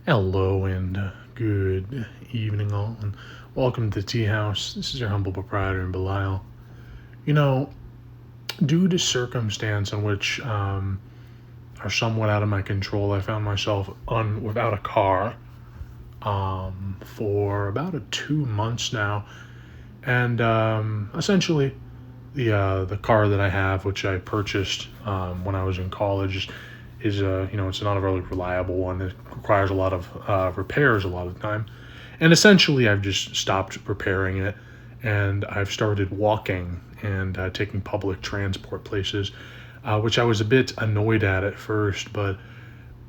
Hello and good evening, all, and welcome to Tea House. This is your humble proprietor, Belial. You know, due to circumstance in which are somewhat out of my control, I found myself without a car for about 2 months now, and essentially the car that I have, which I purchased when I was in college, is it's not a really reliable one. It requires a lot of repairs a lot of the time, and essentially I've just stopped repairing it, and I've started walking and taking public transport places, which I was a bit annoyed at first, but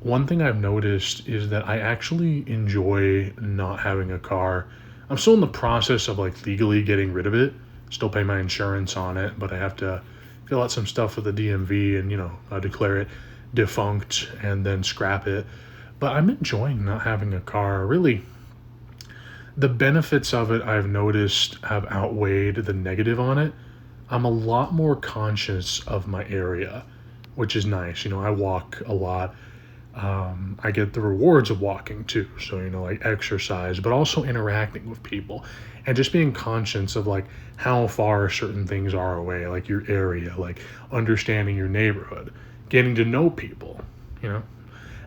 one thing I've noticed is that I actually enjoy not having a car. I'm still in the process of like legally getting rid of it. Still pay my insurance on it, but I have to fill out some stuff with the DMV and declare it defunct and then scrap it. But I'm enjoying not having a car. Really, the benefits of it I've noticed have outweighed the negative on it. I'm a lot more conscious of my area, which is nice. I walk a lot. I get the rewards of walking too. So, like exercise, but also interacting with people and just being conscious of like how far certain things are away, like your area, like understanding your neighborhood, getting to know people, you know,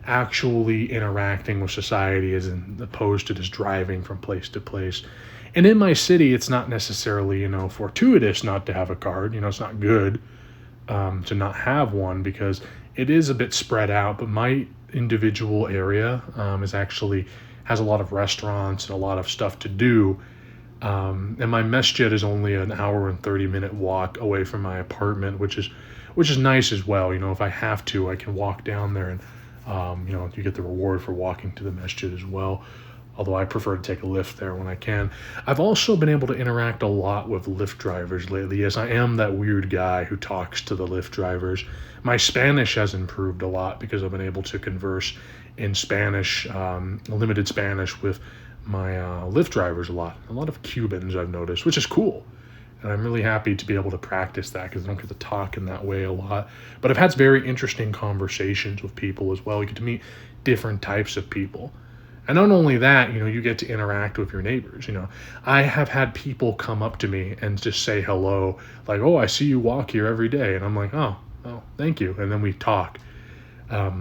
actually interacting with society as opposed to just driving from place to place. And in my city, it's not necessarily, fortuitous not to have a card. It's not good to not have one because it is a bit spread out. But my individual area is actually has a lot of restaurants and a lot of stuff to do. And my masjid is only an hour and 30-minute walk away from my apartment, which is nice as well. If I have to, I can walk down there and you get the reward for walking to the masjid as well. Although I prefer to take a Lyft there when I can. I've also been able to interact a lot with Lyft drivers lately. Yes, I am that weird guy who talks to the Lyft drivers. My Spanish has improved a lot because I've been able to converse in Spanish, limited Spanish, with my Lyft drivers a lot. A lot of Cubans I've noticed, which is cool. And I'm really happy to be able to practice that because I don't get to talk in that way a lot. But I've had very interesting conversations with people as well. You get to meet different types of people. And not only that, you get to interact with your neighbors. I have had people come up to me and just say hello, like, "Oh, I see you walk here every day." And I'm like, "Oh, thank you." And then we talk. I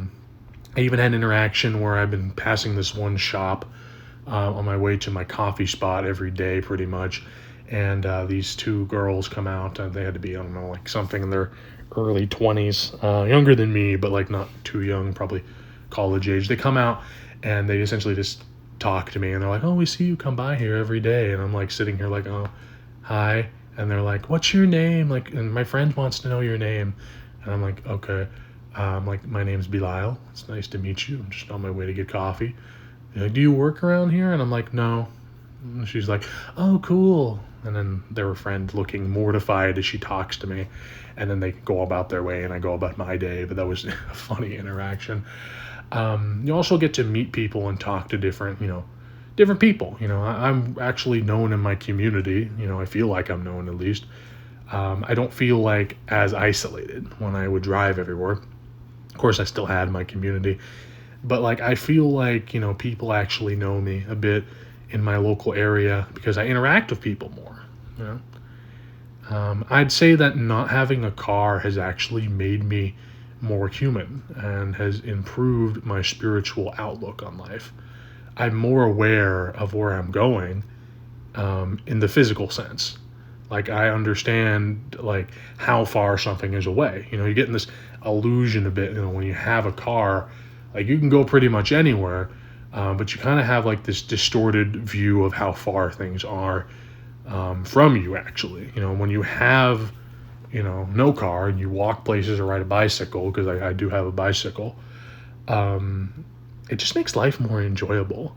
even had an interaction where I've been passing this one shop on my way to my coffee spot every day, pretty much. And these two girls come out. They had to be, I don't know, like something in their early 20s, younger than me, but like not too young, probably college age. They come out and they essentially just talk to me, and they're like, "Oh, we see you come by here every day." And I'm like sitting here like, "Oh, hi." And they're like, "What's your name?" Like, and my friend wants to know your name. And I'm like, "Okay." Like, "My name's Belial. It's nice to meet you. I'm just on my way to get coffee." They're like, "Do you work around here?" And I'm like, "No." And she's like, "Oh, cool." And then their friend looking mortified as she talks to me. And then they go about their way and I go about my day. But that was a funny interaction. You also get to meet people and talk to different people. I'm actually known in my community. I feel like I'm known at least. I don't feel like as isolated when I would drive everywhere. Of course, I still had my community, but like I feel like people actually know me a bit in my local area because I interact with people more. You know, I'd say that not having a car has actually made me more human and has improved my spiritual outlook on life. I'm more aware of where I'm going in the physical sense. Like I understand like how far something is away. You get in this illusion a bit. When you have a car, like you can go pretty much anywhere, but you kind of have like this distorted view of how far things are from you. Actually, when you have no car and you walk places or ride a bicycle, because I do have a bicycle, it just makes life more enjoyable.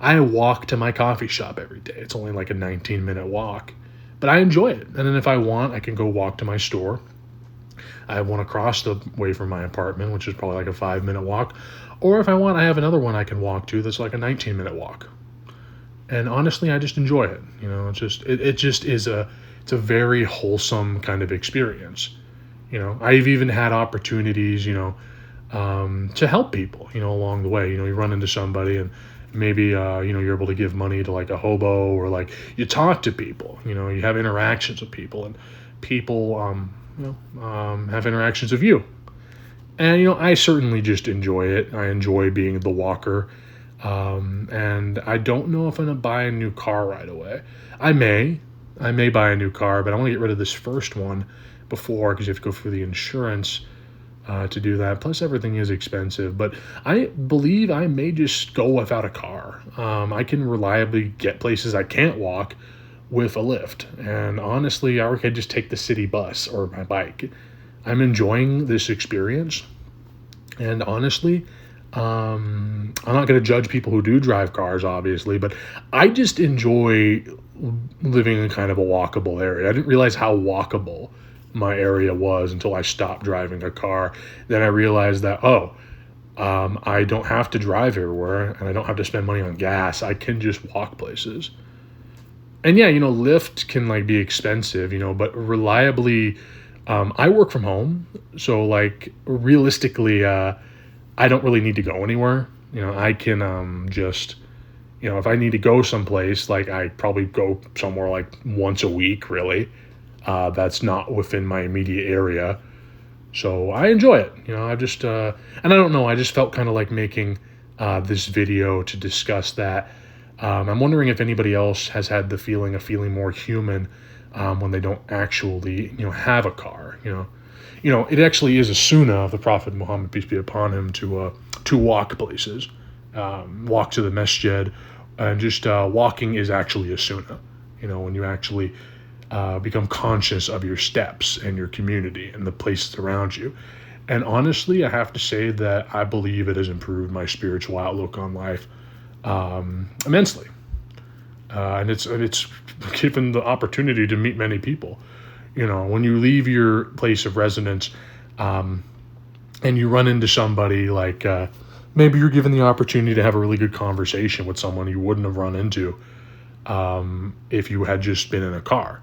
I walk to my coffee shop every day. It's only like a 19-minute walk, but I enjoy it. And then if I want, I can go walk to my store. I want to cross the way from my apartment, which is probably like a 5-minute walk. Or if I want, I have another one I can walk to that's like a 19-minute walk. And honestly, I just enjoy it. It just is it's a very wholesome kind of experience. I've even had opportunities, to help people, along the way. You run into somebody and maybe, you're able to give money to like a hobo, or like you talk to people, you have interactions with people, and people, have interactions with you. And, I certainly just enjoy it. I enjoy being the walker. And I don't know if I'm going to buy a new car right away. I may. I may buy a new car, but I want to get rid of this first one before, because you have to go through the insurance to do that. Plus, everything is expensive. But I believe I may just go without a car. I can reliably get places I can't walk with a lift. And honestly, I could just take the city bus or my bike. I'm enjoying this experience. And honestly, I'm not going to judge people who do drive cars, obviously, but I just enjoy living in kind of a walkable area. I didn't realize how walkable my area was until I stopped driving a car. Then I realized that, I don't have to drive everywhere, and I don't have to spend money on gas. I can just walk places. And yeah, Lyft can like be expensive, but reliably, I work from home. So like realistically, I don't really need to go anywhere. I can just, if I need to go someplace, like I probably go somewhere like once a week, really. That's not within my immediate area. So I enjoy it. I just, and I don't know, I just felt kind of like making this video to discuss that. I'm wondering if anybody else has had the feeling of feeling more human when they don't actually, have a car. It actually is a sunnah of the Prophet Muhammad, peace be upon him, to walk places, walk to the masjid, and just walking is actually a sunnah. When you actually become conscious of your steps and your community and the places around you. And honestly, I have to say that I believe it has improved my spiritual outlook on life immensely. And it's given the opportunity to meet many people. When you leave your place of residence, and you run into somebody, like maybe you're given the opportunity to have a really good conversation with someone you wouldn't have run into if you had just been in a car.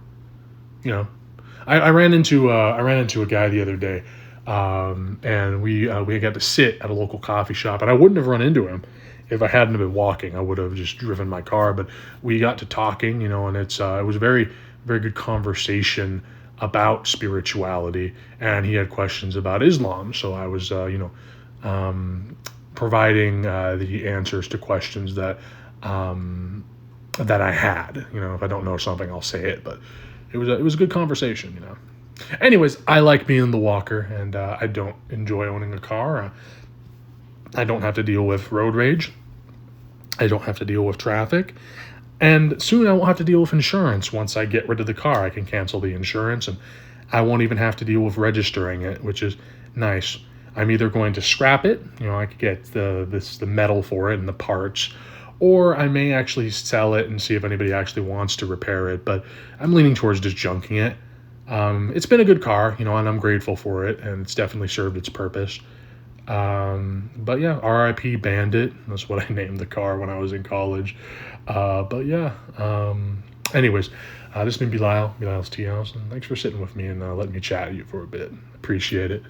I ran into a guy the other day, and we got to sit at a local coffee shop, and I wouldn't have run into him if I hadn't been walking. I would have just driven my car, but we got to talking, and it was a very, very good conversation about spirituality, and he had questions about Islam. So I was, providing the answers to questions that I had. If I don't know something, I'll say it, but it was a good conversation. Anyways, I like being the walker, and I don't enjoy owning a car. I don't have to deal with road rage. I don't have to deal with traffic. And soon I won't have to deal with insurance. Once I get rid of the car, I can cancel the insurance, and I won't even have to deal with registering it, which is nice. I'm either going to scrap it, I could get the metal for it and the parts, or I may actually sell it and see if anybody actually wants to repair it, but I'm leaning towards just junking it. It's been a good car, and I'm grateful for it, and it's definitely served its purpose. But yeah, RIP Bandit. That's what I named the car when I was in college. But yeah, anyways, this has been Bilal's Tea House, and thanks for sitting with me and letting me chat at you for a bit. Appreciate it.